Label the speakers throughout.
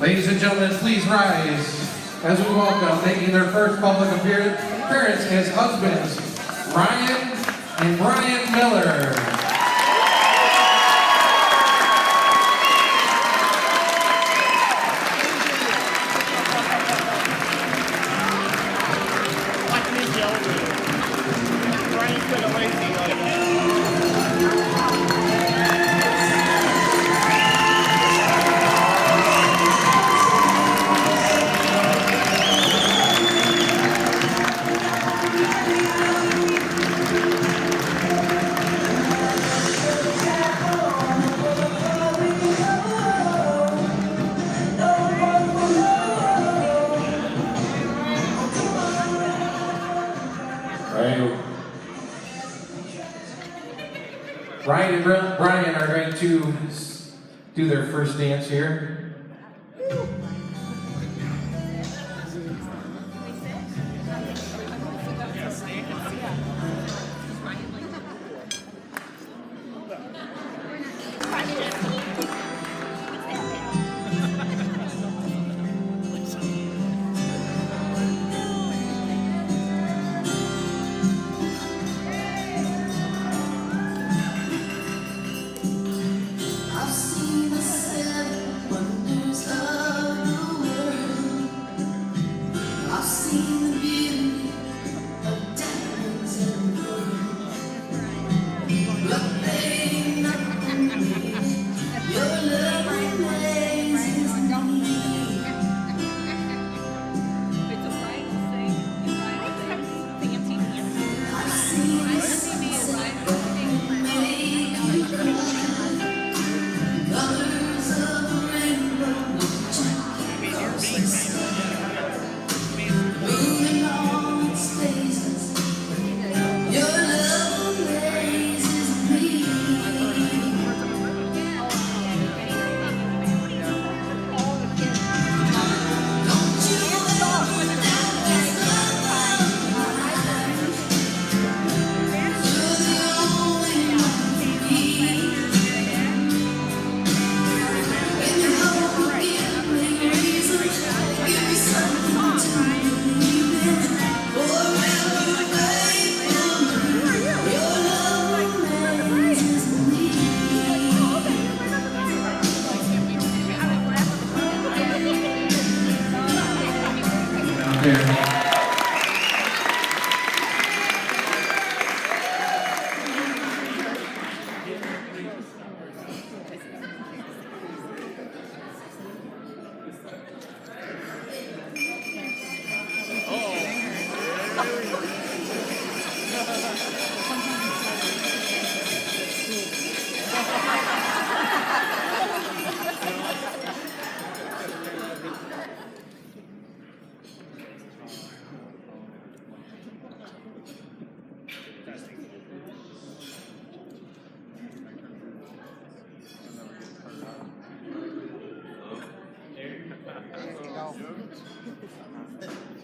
Speaker 1: Ladies and gentlemen, please rise as we welcome, making their first public appearance as husbands, Ryan and Brian Miller. Ryan and Brian are going to do their first dance here.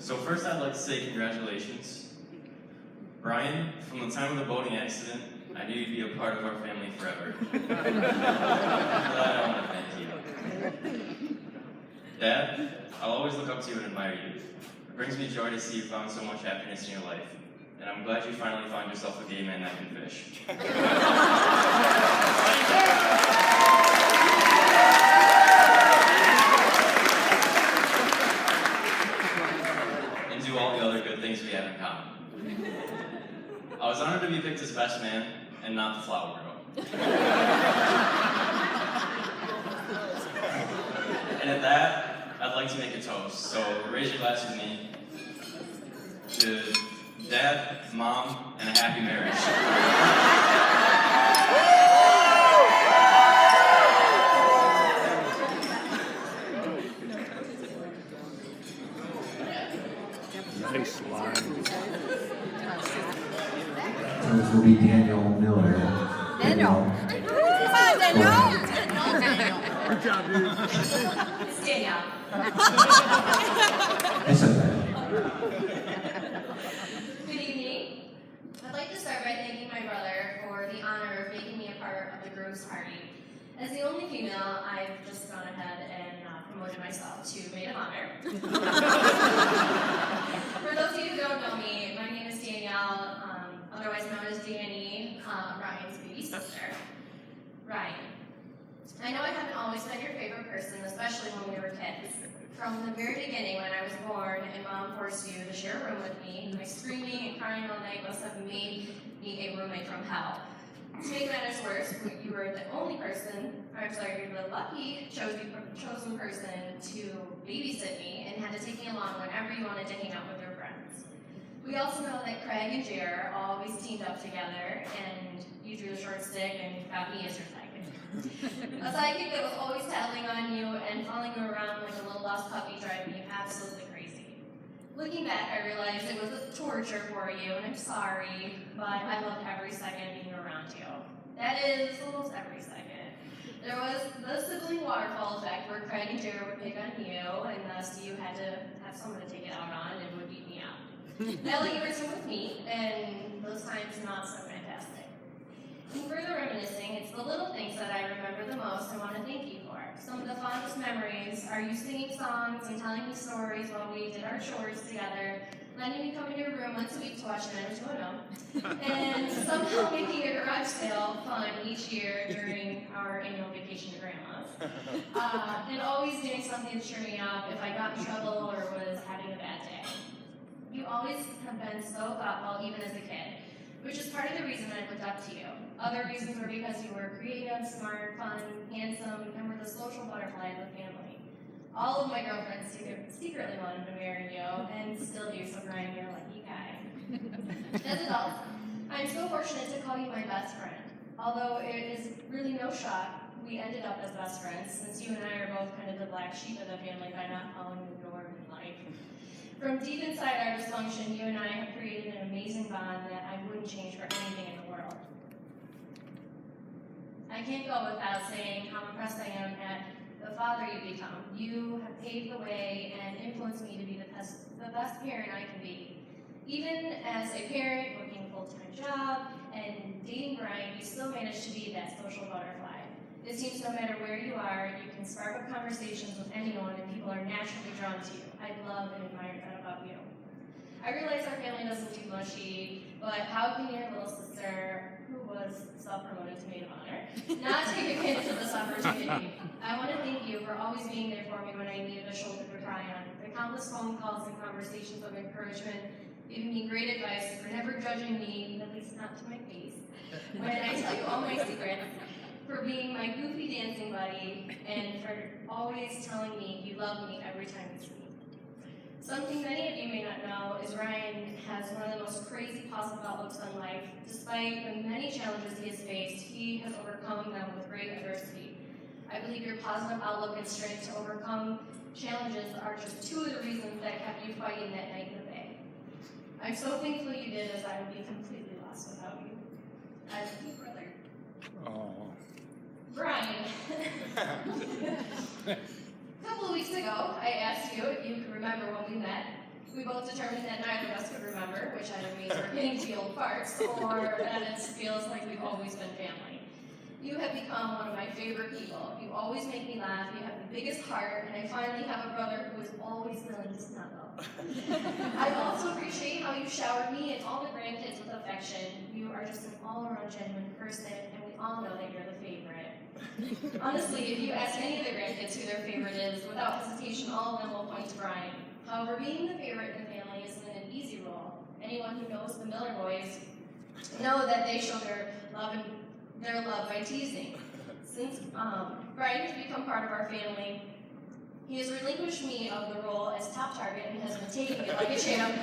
Speaker 2: So first I'd like to say congratulations. Brian, from the time of the boating accident, I knew you'd be a part of our family forever. For that, I want to thank you. Dad, I'll always look up to you and admire you. It brings me joy to see you found so much happiness in your life. And I'm glad you finally found yourself a gay man that can fish. And do all the other good things we have in common. I was honored to be picked as best man and not the flower girl. And at that, I'd like to make a toast. So raise your glass with me to Dad, Mom, and a happy marriage.
Speaker 3: Nice line.
Speaker 1: This will be Daniel Miller.
Speaker 4: Daniel. Come on, Daniel.
Speaker 3: Good job, dude.
Speaker 4: It's Danielle.
Speaker 1: I said that.
Speaker 5: Good evening. I'd like to start by thanking my brother for the honor of making me a part of the groom's party. As the only female, I've just gone ahead and promoted myself to maid of honor. For those of you who don't know me, my name is Danielle, otherwise known as Danny, Ryan's baby sister. Ryan, I know I haven't always been your favorite person, especially when we were kids. From the very beginning when I was born and Mom forced you to share a room with me, my screaming and crying all night must have made me a roommate from hell. To make matters worse, you were the only person, you were the lucky chosen person to babysit me and had to take me along whenever you wanted to hang out with your friends. We also know that Craig and Jer always teamed up together, and you drew the short stick and got me as your sidekick. A sidekick that was always tattling on you and following you around like a little lost puppy, driving you absolutely crazy. Looking back, I realized it was a torture for you, and I'm sorry, but I loved every second being around you. That is, almost every second. There was the sibling waterfall effect where Craig and Jer would pick on you, and thus you had to have someone to take it out on and would beat me up. Now that you were still with me, and those times not so fantastic. In further reminiscing, it's the little things that I remember the most and want to thank you for. Some of the fondest memories are you singing songs and telling me stories while we did our chores together, letting me come into your room once a week to watch 90210, and somehow making a garage sale fun each year during our annual vacation to Grandma's. And always doing something to cheer me up if I got in trouble or was having a bad day. You always have been so thoughtful, even as a kid, which is part of the reason I looked up to you. Other reasons were because you were creative, smart, fun, handsome, and were the social butterfly of the family. All of my girlfriends secretly wanted to marry you, and still do, so Brian, you're a lucky guy. As adults, I'm so fortunate to call you my best friend. Although it is really no shock, we ended up as best friends, since you and I are both kind of the black sheep of the family by not following the norm in life. From deep inside our dysfunction, you and I have created an amazing bond that I wouldn't change for anything in the world. I can't go without saying how impressed I am at the father you've become. You have paved the way and influenced me to be the best parent I can be. Even as a parent, working a full-time job, and dating Brian, you still manage to be that social butterfly. It seems no matter where you are, you can spark up conversations with anyone and people are naturally drawn to you. I love and admire that about you. I realize our family doesn't do mushy, but how can your little sister, who was self-promoted to maid of honor, not take advantage of this opportunity? I want to thank you for always being there for me when I needed a shoulder to cry on. The countless phone calls and conversations of encouragement, giving me great advice, for never judging me, at least not to my face, when I tell you all my secrets, for being my goofy dancing buddy, and for always telling me you love me every time we speak. Something many of you may not know is Ryan has one of the most crazy positive outlooks on life. Despite the many challenges he has faced, he has overcome them with great adversity. I believe your positive outlook and strength to overcome challenges are just two of the reasons that kept you fighting that night in the bay. I'm so thankful you did, as I would be completely lost without you. I love you, brother.
Speaker 3: Oh.
Speaker 5: Brian, a couple of weeks ago, I asked you if you could remember when we met. We both determined that neither of us could remember, which either means we're getting to be old farts, or that it feels like we've always been family. You have become one of my favorite people. You always make me laugh, you have the biggest heart, and I finally have a brother who is always willing to snuggle. I also appreciate how you showered me and all the grandkids with affection. You are just an all-around genuine person, and we all know that you're the favorite. Honestly, if you ask any of the grandkids who their favorite is, without hesitation, all of them will point to Brian. However, being the favorite in the family isn't an easy role. Anyone who knows the Miller boys know that they show their love by teasing. Since Brian has become part of our family, he has relinquished me of the role as top target and has been taking it like a champ.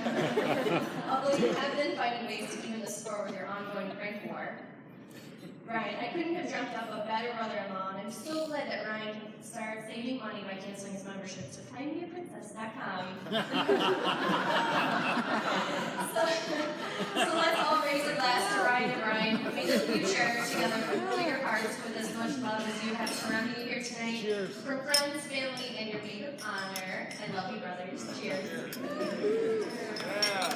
Speaker 5: Although you have been finding ways to even the score with your ongoing prank war. Brian, I couldn't have dreamt up a better brother-in-law, and I'm so glad that Ryan can start saving money by canceling his membership to tinyprincess.com. so let's all raise a glass to Ryan and Brian. May the future together fill your hearts with as much love as you have surrounding you here tonight. Cheers. From friends, family, and your maid of honor. I love you, brothers. Cheers.
Speaker 3: Yeah.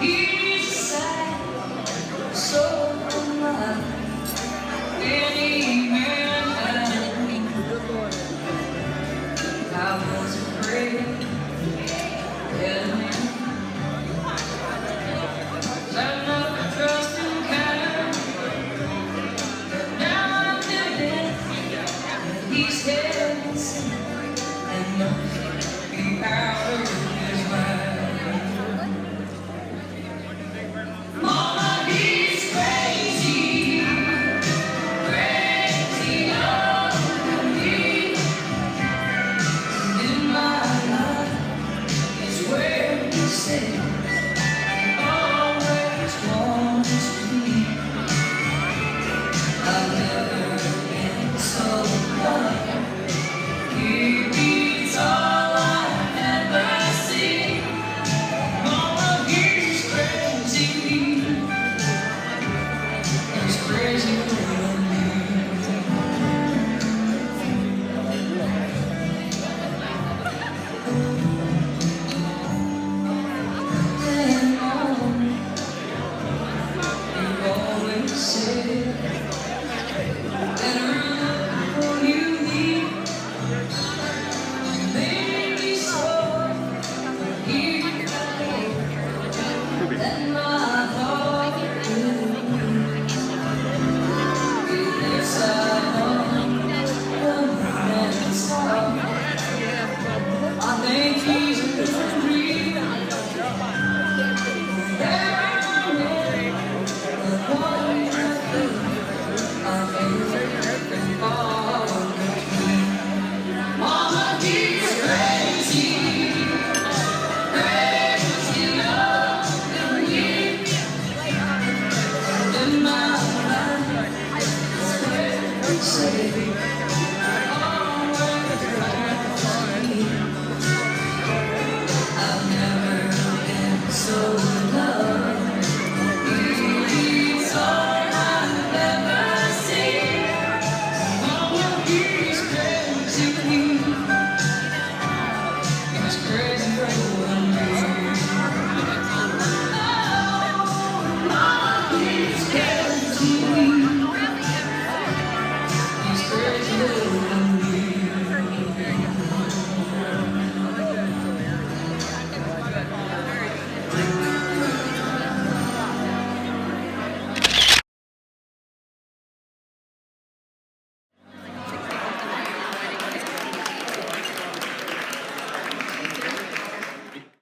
Speaker 1: Each side
Speaker 6: He's heads and must be out of his mind. Mama, he's crazy, crazy over me. In my life is where he said he always wants to be. I've never been so blind. He beats all I ever see. Mama, he's crazy. He's crazy over me. And Mom, you always said that when you leave, you made me so here. That my heart yes, I know and stop. I think he's free. Mama, he's crazy, crazy over you. In my life, it's where we say